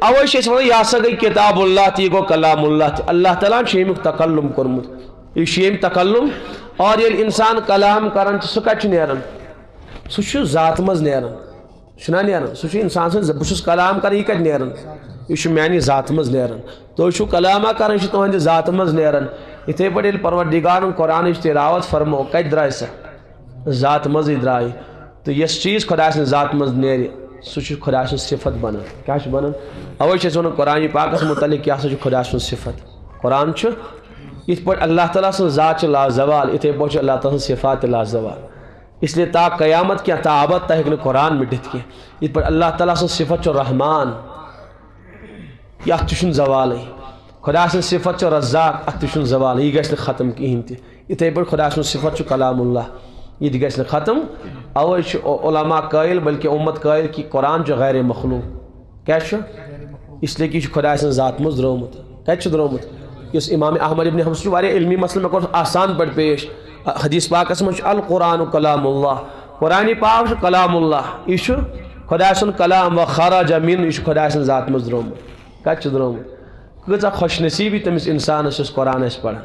Away यह हसा गई किताबुल्लाह यह गो कलामुल्लाह अल्लाह ताला अमिक तकल्लुम कोरमुत यह तकल्लुम। और ये इंसान कलाम करान सह कत नेरान सह जात मज नेरान छुना नेरान सह इंसान बहुत कलाम कर यह कत नेरान यह मानी जात मज नेरान तुम कलामा कर तुहद जात मज नेरान। इथे पे परवरदिगारन कुरान तिलावत फरमो कत द्राय सह जात मज द्राय। तो यस चीज़ खुदा सं जात मज नेर सह खुदा सं सिफत बनान क्या बनान। अवे वन कुरान पाकस मुतलिक क्या खुदा सं सिफत कुरान इत पे अल्लाह ताला सं जात लाजवाल इथे पे अल्लाह ताला सिफात लाजवाल। इसलिए ता क़यामत क्या ताबत तक कुरान मिटित कह इत पे अल्लाह ताला सं सिफत रहमान अत जवाल खुदा सं सिफत रज़्ज़ाक़ अत जवाल यह गि ख़त्म कहें इथे पे खुदा सं सिफत कलामुल्लाह यह गि ख़त्म। अवे उलमा कायल बल्कि उम्मत कायल कि कुरान गैर मखलूक क्या इसलिए कि खुदा सं जात मज द्रोमुत कत द्रोमुत। इस इमाम अहमद इब्न हम्स इल्मी मसल मे आसान पे पेश हदीस पाकस मज अल कुरान कलामुल्लाह कुरान पाक कलामुल्लाह यह खुदा सुंद कलाम व खराज मिन यह खुदा सं जात मज द्रोमुत कत द्रोमुत। कचा खुश नसीबी तमिस इंसानस कुरान पढ़ान।